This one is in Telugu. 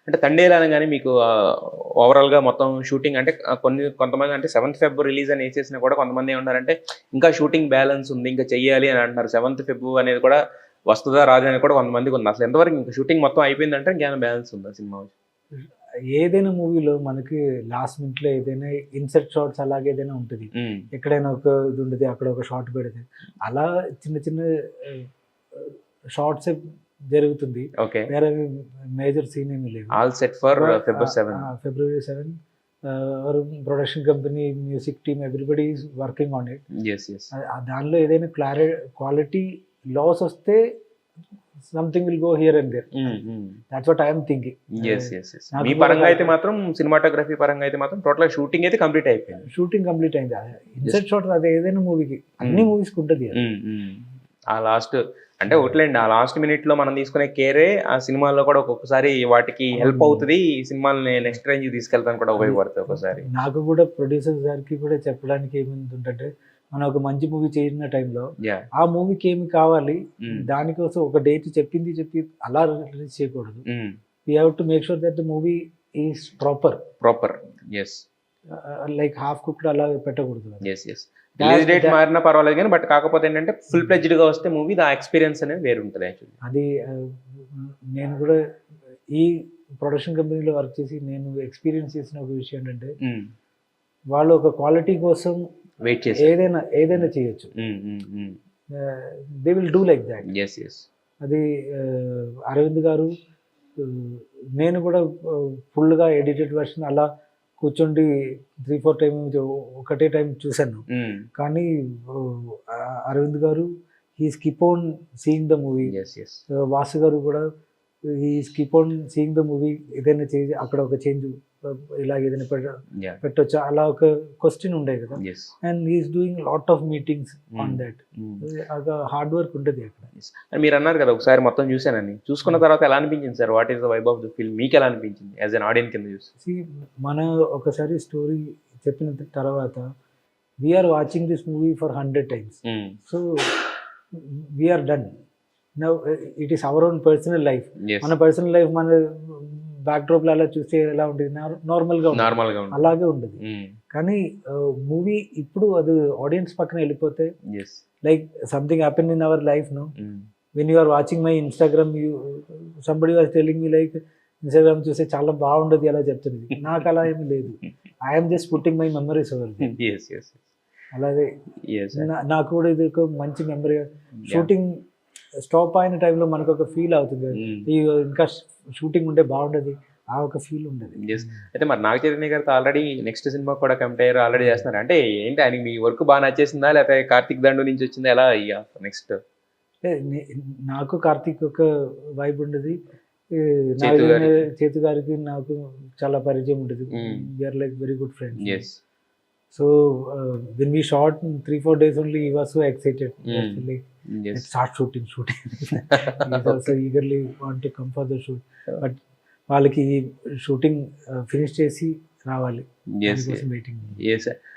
అంటే తండేలు అనగానే మీకు ఓవరాల్‌గా మొత్తం షూటింగ్ అంటే కొంతమంది అంటే 7th ఫెబ్ రిలీజ్ అని ఏసేసినా కూడా కొంతమంది ఏమన్నారంటే, ఇంకా షూటింగ్ బ్యాలెన్స్ ఉంది. ఇంకా చెయ్యాలి అని అంటున్నారు. 7th ఫెబ్ అనేది కూడా వస్తదా? రాదా? అని కూడా కొంతమందికుంది. అసలు ఎంతవరకు ఇంక షూటింగ్ మొత్తం అయిపోయిందంటే ఇంకేమైనా బ్యాలెన్స్ ఉందా సినిమా? ఏదైనా మూవీలో మనకి లాస్ట్ మినిట్‌లో ఏదైనా ఇన్సర్ట్ షాట్స్ అలాగే ఏదైనా ఉంటది. హ్మ్. ఎక్కడైనా ఒక ఇది ఉంటది. అక్కడ ఒక షాట్ పెడితే అలా చిన్న చిన్న ఆహ్, షాట్సే జరుగుతుంది. ఓకే. వేరే మేజర్ సీన్ ఏమి లేవు. All set for Feb 7. February 7 our production company, music team everybody is working on it. Yes. Yes. దానిలో ఏదైనా క్వాలిటీ లాస్ వస్తే something will go here and there. Hmm. Hmm. That's what I am thinking. Yes. Yes. Yes. మీ పరంగా అయితే మాత్రం సినిమాటోగ్రఫీ పరంగా అయితే మాత్రం టోటల్‌గా షూటింగ్ అయితే కంప్లీట్ అయిపోయింది. షూటింగ్ కంప్లీట్ అయింది. ఇన్సర్ట్ షాట్ అది ఏదైనా మూవీకి అన్ని మూవీస్‌కి ఉంటది అది. హ్మ్. హ్మ్. ఆ లాస్ట్ అంటే ఒకట్లేండి. ఆ లాస్ట్ మినిట్‌లో మనం తీసుకునే కేరే ఆ సినిమాల్లో కూడా ఒక్కొక్కసారి వాటికి హెల్ప్ అవుతది. ఈ సినిమాల్ని నెక్స్ట్ రేంజ్‌కి తీసుకెళ్తానికి కూడా ఉపయోగపడతాయి ఒక్కోసారి. నాకు కూడా ప్రొడ్యూసర్ గారికి కూడా చెప్పడానికి ఏముందంటే, మనం ఒక మంచి మూవీ చేసిన టైంలో యాహ్! ఆ మూవీకి ఏమి కావాలి, హ్మ్. దానికోసం ఒక డేట్ చెప్పి అలా రిలీజ్ చేయకూడదు. Hmm. We have to make sure that the movie is proper. Proper. Yes. Like half cooked అలా పెట్టకూడదు. యెస్. యెస్. రిలీజ్ డేట్ మారినా పర్వాలేదు గానీ, బట్ కాకపోతే ఏంటంటే ఫుల్ ఫ్లెడ్జ్డ్‌గా వస్తే మూవీ ఆ ఎక్స్‌పీరియన్స్ అనేది వేరుంటది యాక్చువల్లీ. అది నేను కూడా ఈ ప్రొడక్షన్ కంపెనీలో వర్క్ చేసి నేను ఎక్స్పీరియన్స్ చేసిన ఒక విషయం ఏంటంటే, హ్మ్. వాళ్ళు ఒక క్వాలిటీ కోసం వెయిట్ చేసి. ఏదైనా చేయొచ్చు. హ్మ్. హ్మ్. హ్మ్. They will do like that. Yes. Yes. అది అరవింద్ గారు, నేను కూడా ఫుల్‌గా ఎడిటెడ్ వెర్షన్ అలా కూర్చుండి 3, 4 టైమ్స్ ఒకటే టైం చూసాను. హ్మ్. కానీ అరవింద్ గారు keep on seeing the movie. Yes. Yes. Vasu గారు కూడా keep on seeing the movie. ఏదైనా చేంజ్ అక్కడ ఒక చేంజ్ ఇలాగ ఏదైనా యాహ్! పెట్టొచ్చా? అలా ఒక క్వెషన్ ఉండే కదా! Yes. And he is doing lot of meetings on that. Hard work ఉంటది అక్కడ. మీరన్నారు కదా! ఒకసారి మొత్తం చూసానని. చూసుకున్న తర్వాత ఎలా అనిపించింది sir? What is the vibe of the film? మీకెలా అనిపించింది? యాస్ ఎన్ ఆడియన్స్ కింద చూసి? సీ మనం ఒకసారి స్టోరీ చెప్పిన తర్వాత we are watching this movie for 100 times. Hmm. So we are done. Now it is our own personal life. Yes. మన పర్సనల్ లైఫ్ మన బ్యాక్‌డ్రాప్‌లో అలా చూస్తే ఎలా ఉంటుంది? నార్మల్‌గా ఉంటుంది. నార్మల్‌గా ఉంటుంది. అలాగే ఉండదు. హ్మ్. కానీ మూవీ ఇప్పుడు అది ఆడియన్స్ పక్కన వెళ్ళిపోతే yes. Like something happen in our life no. Hmm. When you are watching my Instagram, somebody was telling me like Instagram చూస్తే చాలా బాగుండదు అలా చెప్తున్నది. నాకు అలా ఏమీ లేదు. I am just putting my memories over there. Yes. Yes. అలాగే యెస్. నాకు కూడా ఇది ఒక మంచి మెమరీ. షూటింగ్ స్టాప్ అయిన టైంలో మనకు ఒక ఫీల్ అవుతుంది. ఇంకా షూటింగ్ ఉంటే బాగుండేది. ఆ ఒక ఫీల్ ఉండేది. యెస్. అయితే మరి నాగ చైతన్య గారితో ఆల్రెడీ నెక్స్ట్ సినిమాకి కూడా కమిట్ అయ్యారు. ఆల్రెడీ చేస్తున్నారు. అంటే ఏంటి ఆయనకి మీ వర్క్ బాగా నచ్చేసిందా? లేకపోతే కార్తీక్ దండు నుంచి వచ్చిందా? ఎలా ఇగ నెక్స్ట్? నాకు కార్తీక్ ఒక వైబ్ ఉండేది. చేతు గారికి. చేతు గారికి నాకు చాలా పరిచయం ఉండేది. We are like very good friends. Yes. So when we shot in 3-4 days only, he was so excited. Like, Yes. let's start shooting. He's also eagerly want to come for the shoot. But వాళ్ళకి షూటింగ్ ఫినిష్ చేసి రావాలి. Yes. దానికోసం వెయిటింగ్. Yes.